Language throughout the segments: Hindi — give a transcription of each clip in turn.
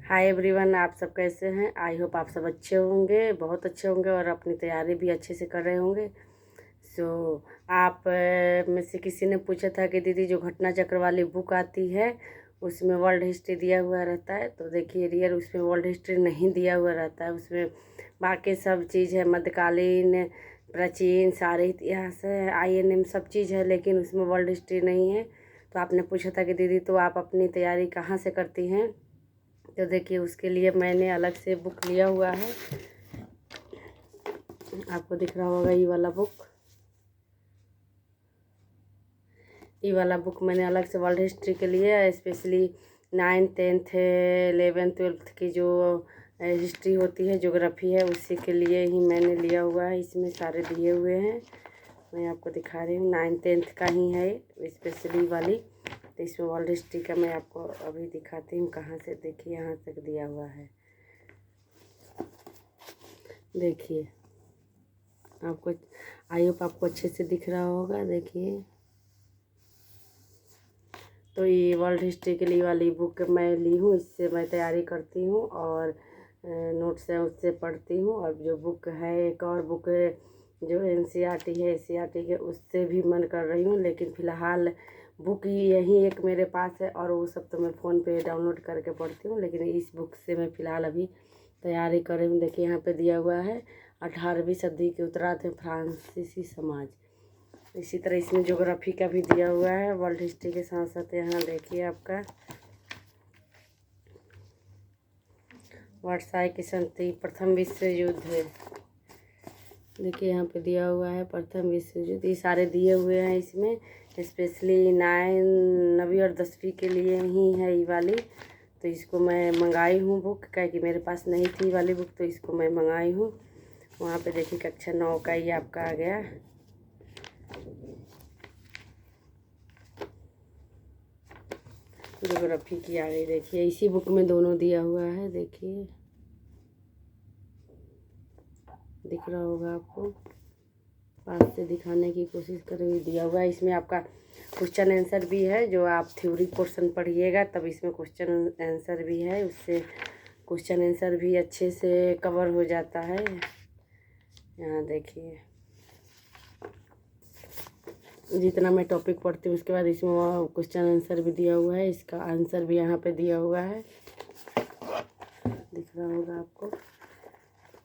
हाय एवरीवन, आप सब कैसे हैं। आई होप आप सब अच्छे होंगे, बहुत अच्छे होंगे और अपनी तैयारी भी अच्छे से कर रहे होंगे। आप में से किसी ने पूछा था कि दीदी जो घटना चक्र वाली बुक आती है उसमें वर्ल्ड हिस्ट्री दिया हुआ रहता है। तो देखिए रियल उसमें वर्ल्ड हिस्ट्री नहीं दिया हुआ रहता है। उसमें बाकी सब चीज़ है, मध्यकालीन, प्राचीन, सारे इतिहास है, INM सब चीज़ है, लेकिन उसमें वर्ल्ड हिस्ट्री नहीं है। तो आपने पूछा था कि दीदी तो आप अपनी तैयारी कहाँ से करती हैं। तो देखिए उसके लिए मैंने अलग से बुक लिया हुआ है, आपको दिख रहा होगा ये वाला बुक। ये वाला बुक मैंने अलग से वर्ल्ड हिस्ट्री के लिए specially 9th 10th 11th 12th की जो हिस्ट्री होती है, ज्योग्राफी है, उसी के लिए ही मैंने लिया हुआ है। इसमें सारे दिए हुए हैं, मैं आपको दिखा रही हूँ। 9th 10th का ही है स्पेशली वाली। तो इसमें वर्ल्ड हिस्ट्री का मैं आपको अभी दिखाती हूँ कहाँ से। देखिए यहाँ तक दिया हुआ है, देखिए आपको, आई होप आपको अच्छे से दिख रहा होगा। देखिए तो ये वर्ल्ड हिस्ट्री के लिए वाली बुक मैं ली हूँ, इससे मैं तैयारी करती हूँ और नोट्स है उससे पढ़ती हूँ। और जो बुक है, एक और बुक है जो NCERT है, SCERT के, उससे भी मन कर रही हूँ, लेकिन फ़िलहाल बुक यही एक मेरे पास है और वो सब तो मैं फ़ोन पे डाउनलोड करके पढ़ती हूँ। लेकिन इस बुक से मैं फ़िलहाल अभी तैयारी कर रही हूँ। देखिए यहाँ पे दिया हुआ है 18वीं सदी के उत्तरार्ध में फ्रांसीसी समाज। इसी तरह इसमें ज्योग्राफी का भी दिया हुआ है वर्ल्ड हिस्ट्री के साथ साथ। यहाँ देखिए आपका वर्साय की संधि, प्रथम विश्व युद्ध है। देखिए यहाँ पे दिया हुआ है प्रथम विश्व युद्ध, ये सारे दिए हुए हैं इसमें। स्पेशली 9वीं और 10वीं के लिए ही है ये वाली। तो इसको मैं मंगाई हूँ बुक, क्या कि मेरे पास नहीं थी वाली बुक, तो इसको मैं मंगाई हूँ। वहाँ पे देखिए कक्षा 9 का ये आपका आ गया। ज्योग्राफी की आ गई, देखिए इसी बुक में दोनों दिया हुआ है। देखिए दिख रहा होगा आपको, पास से दिखाने की कोशिश करेंगे। दिया हुआ है इसमें आपका क्वेश्चन आंसर भी है, जो आप थ्योरी पोर्शन पढ़िएगा तब इसमें क्वेश्चन आंसर भी है, उससे क्वेश्चन आंसर भी अच्छे से कवर हो जाता है। यहाँ देखिए जितना मैं टॉपिक पढ़ती हूँ उसके बाद इसमें वो क्वेश्चन आंसर भी दिया हुआ है, इसका आंसर भी यहाँ पे दिया हुआ है, दिख रहा होगा आपको।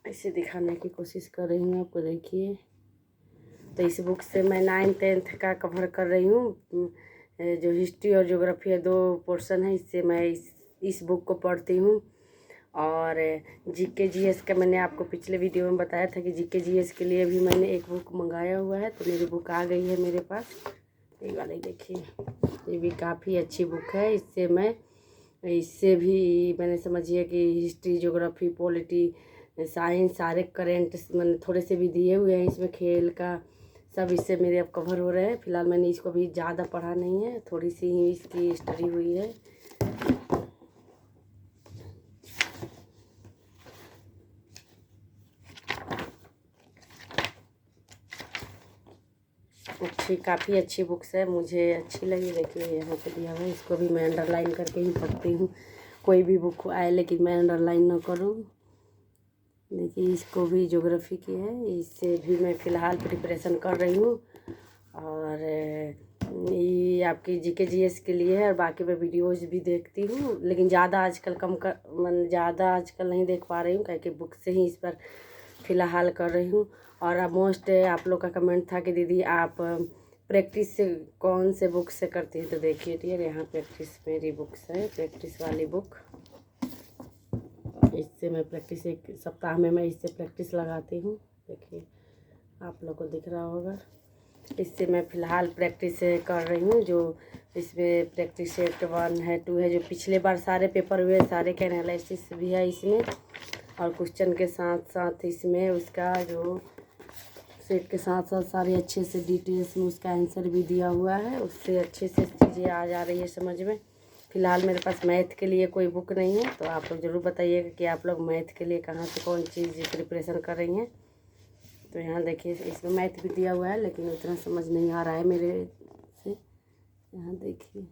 इसे दिखाने की कोशिश कर रही हूँ आपको, देखिए। तो इस बुक से मैं 9th 10th का कवर कर रही हूँ। जो हिस्ट्री और ज्योग्राफी है, 2 पोर्शन है, इससे मैं इस बुक को पढ़ती हूँ। और GK GS का मैंने आपको पिछले वीडियो में बताया था कि GK GS के लिए भी मैंने एक बुक मंगाया हुआ है। तो मेरी बुक आ गई है मेरे पास, ये वाली देखिए। ये भी काफ़ी अच्छी बुक है, इससे भी मैंने समझिए कि हिस्ट्री, ज्योग्राफी, पॉलिटी, साइंस, सारे करेंट मैंने थोड़े से भी दिए हुए हैं इसमें, खेल का सब इससे मेरे अब कवर हो रहे हैं। फिलहाल मैंने इसको भी ज़्यादा पढ़ा नहीं है, थोड़ी सी ही इसकी स्टडी हुई है। काफ़ी अच्छी बुक्स है, मुझे अच्छी लगी। देखिए यहाँ पे दिया हुआ है, इसको भी मैं अंडरलाइन करके ही पढ़ती हूँ। कोई भी बुक आए लेकिन मैं अंडरलाइन ना करूँ। देखिए इसको भी ज्योग्राफी की है, इससे भी मैं फ़िलहाल प्रिपरेशन कर रही हूँ। और ये आपकी GK GS के लिए है। और बाकी मैं वीडियोज़ भी देखती हूँ, लेकिन ज़्यादा आजकल ज़्यादा आजकल नहीं देख पा रही हूँ, क्योंकि बुक से ही इस पर फ़िलहाल कर रही हूँ। और मोस्ट आप लोग का कमेंट था कि दीदी आप प्रैक्टिस से कौन से बुक से करती है। तो देखिए डियर, यहाँ प्रैक्टिस मेरी बुक्स है, प्रैक्टिस वाली बुक। इससे मैं प्रैक्टिस, एक सप्ताह में मैं इससे प्रैक्टिस लगाती हूँ। देखिए आप लोग को दिख रहा होगा, इससे मैं फ़िलहाल प्रैक्टिस कर रही हूँ। जो इसमें प्रैक्टिस सेट 1 है, 2 है, जो पिछले बार सारे पेपर हुए सारे का एनालिसिस भी है इसमें। और क्वेश्चन के साथ साथ इसमें उसका जो सेट के साथ साथ सारे अच्छे से डिटेल्स में उसका आंसर भी दिया हुआ है, उससे अच्छे से चीज़ें आ जा रही है समझ में। फ़िलहाल मेरे पास मैथ के लिए कोई बुक नहीं है, तो आप लोग ज़रूर बताइएगा कि आप लोग मैथ के लिए कहाँ से कौन चीज़ प्रिपरेशन कर रही हैं। तो यहाँ देखिए इसमें मैथ भी दिया हुआ है, लेकिन उतना समझ नहीं आ रहा है मेरे से। यहाँ देखिए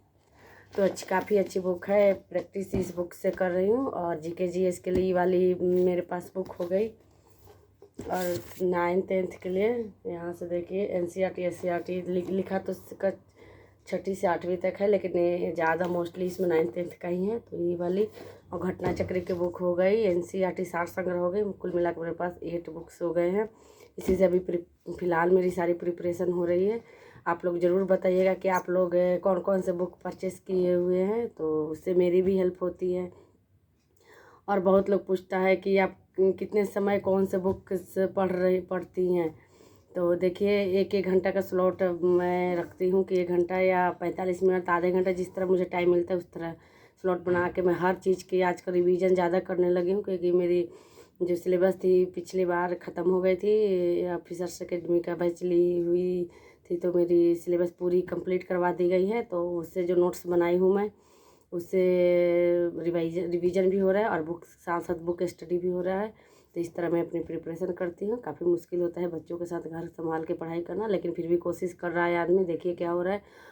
तो काफ़ी अच्छी बुक है। प्रैक्टिस इस बुक से कर रही हूँ। और जीके जीएस के लिए वाली मेरे पास बुक हो गई। और 9th-10th के लिए यहाँ से देखिए एनसीईआरटी एससीईआरटी लिखा तो इसका 6ठी से 8वीं तक है, लेकिन ये ज़्यादा मोस्टली इसमें 9th-10th का ही है। तो ये वाली और घटना चक्र की बुक हो गई, एनसीईआरटी सार संग्रह हो गई। कुल मिलाकर मेरे पास 8 बुक्स हो गए हैं। इसी से अभी फ़िलहाल मेरी सारी प्रिपरेशन हो रही है। आप लोग ज़रूर बताइएगा कि आप लोग कौन कौन से बुक परचेस किए हुए हैं, तो उससे मेरी भी हेल्प होती है। और बहुत लोग पूछता है कि आप कितने समय कौन से बुक पढ़ती हैं। तो देखिए 1-1 घंटा का स्लॉट मैं रखती हूँ कि 1 घंटा या 45 मिनट, आधे घंटा, जिस तरह मुझे टाइम मिलता है उस तरह स्लॉट बना के मैं हर चीज़ की आजकल रिवीजन ज़्यादा करने लगी हूँ। क्योंकि मेरी जो सिलेबस थी पिछली बार ख़त्म हो गई थी, ऑफिसर्स अकेडमी का बैच ली हुई थी, तो मेरी सिलेबस पूरी कंप्लीट करवा दी गई है। तो उससे जो नोट्स बनाई हूँ मैं, उससे रिवीजन भी हो रहा है और बुक साथ साथ बुक स्टडी भी हो रहा है। तो इस तरह मैं अपनी प्रिपरेशन करती हूँ। काफ़ी मुश्किल होता है बच्चों के साथ घर संभाल के पढ़ाई करना, लेकिन फिर भी कोशिश कर रहा है आदमी। देखिए क्या हो रहा है।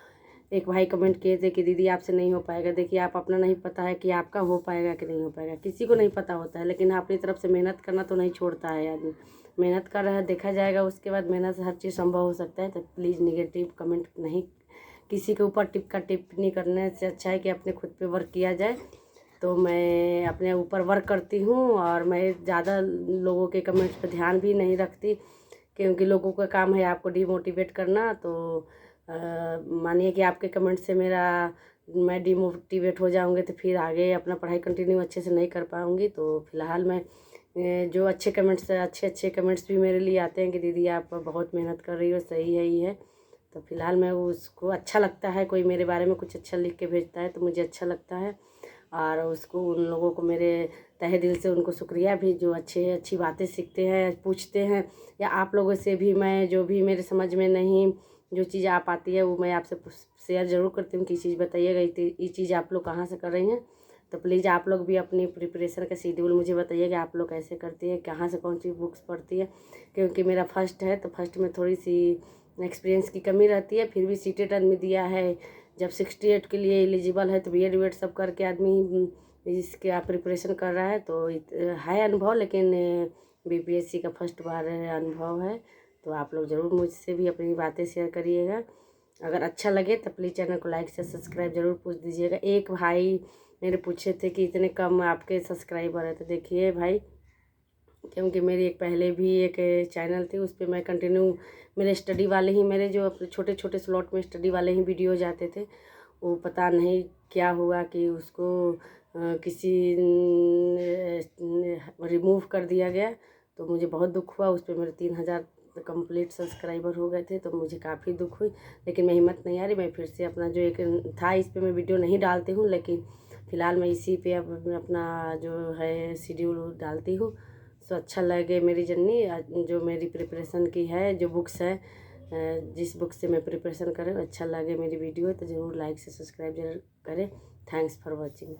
एक भाई कमेंट किए थे कि दीदी आपसे नहीं हो पाएगा। देखिए आप अपना नहीं पता है कि आपका हो पाएगा कि नहीं हो पाएगा, किसी को नहीं पता होता है, लेकिन अपनी तरफ से मेहनत करना तो नहीं छोड़ता है आदमी। मेहनत कर रहा है, देखा जाएगा उसके बाद। मेहनत से हर चीज़ संभव हो सकता है। तो प्लीज़ निगेटिव कमेंट नहीं, किसी के ऊपर टिप्पणी करने से अच्छा है कि अपने खुद पे वर्क किया जाए। तो मैं अपने ऊपर वर्क करती हूँ और मैं ज़्यादा लोगों के कमेंट्स पे ध्यान भी नहीं रखती, क्योंकि लोगों का काम है आपको डिमोटिवेट करना। तो मानिए कि आपके कमेंट से मैं डिमोटिवेट हो जाऊँगी, तो फिर आगे अपना पढ़ाई कंटिन्यू अच्छे से नहीं कर पाऊँगी। तो फिलहाल मैं जो अच्छे कमेंट्स भी मेरे लिए आते हैं कि दीदी आप बहुत मेहनत कर रही हो, सही है ये है। तो फिलहाल मैं उसको अच्छा लगता है, कोई मेरे बारे में कुछ अच्छा लिख के भेजता है तो मुझे अच्छा लगता है। और उसको उन लोगों को मेरे तहे दिल से उनको शुक्रिया भी, जो अच्छी बातें सीखते हैं, पूछते हैं। या आप लोगों से भी मैं जो भी मेरे समझ में नहीं जो चीज़ आ पाती है वो मैं आपसे शेयर ज़रूर करती हूँ कि चीज़ बताइएगा, ये चीज़ आप लोग कहाँ से कर रही हैं। तो प्लीज़ आप लोग भी अपनी प्रिपरेशन का शेड्यूल मुझे बताइएगा, आप लोग कैसे करती है, कहाँ से कौन सी बुक्स पढ़ती है। क्योंकि मेरा फर्स्ट है तो फर्स्ट में थोड़ी सी एक्सपीरियंस की कमी रहती है। फिर भी सीटेट आदमी दिया है, जब 68 के लिए एलिजिबल है तो बीएड वीएड सब करके आदमी इसके प्रिपरेशन कर रहा है। तो है अनुभव, लेकिन बीपीएससी का फर्स्ट बार अनुभव है। तो आप लोग ज़रूर मुझसे भी अपनी बातें शेयर करिएगा। अगर अच्छा लगे तो प्लीज़ चैनल को लाइक से सब्सक्राइब ज़रूर पूछ दीजिएगा। एक भाई मेरे पूछे थे कि इतने कम आपके सब्सक्राइबर है। तो देखिए भाई, क्योंकि मेरी एक पहले भी एक चैनल थी, उस पर मैं कंटिन्यू मेरे स्टडी वाले ही, मेरे जो छोटे छोटे स्लॉट में स्टडी वाले ही वीडियो जाते थे। वो पता नहीं क्या हुआ कि उसको किसी रिमूव कर दिया गया। तो मुझे बहुत दुख हुआ। उस पर मेरे 3000 कंप्लीट सब्सक्राइबर हो गए थे, तो मुझे काफ़ी दुख हुई। लेकिन मैं हिम्मत नहीं आ रही, मैं फिर से अपना जो एक था, इस पर मैं वीडियो नहीं डालती हूँ, लेकिन फ़िलहाल मैं इसी पे अब अपना जो है शेड्यूल डालती हूँ। सो अच्छा लगे मेरी जर्नी, जो मेरी प्रिपरेशन की है, जो बुक्स है, जिस बुक से मैं प्रिपरेशन करें, अच्छा लगे मेरी वीडियो तो ज़रूर लाइक से सब्सक्राइब जरूर करें। Thanks for watching.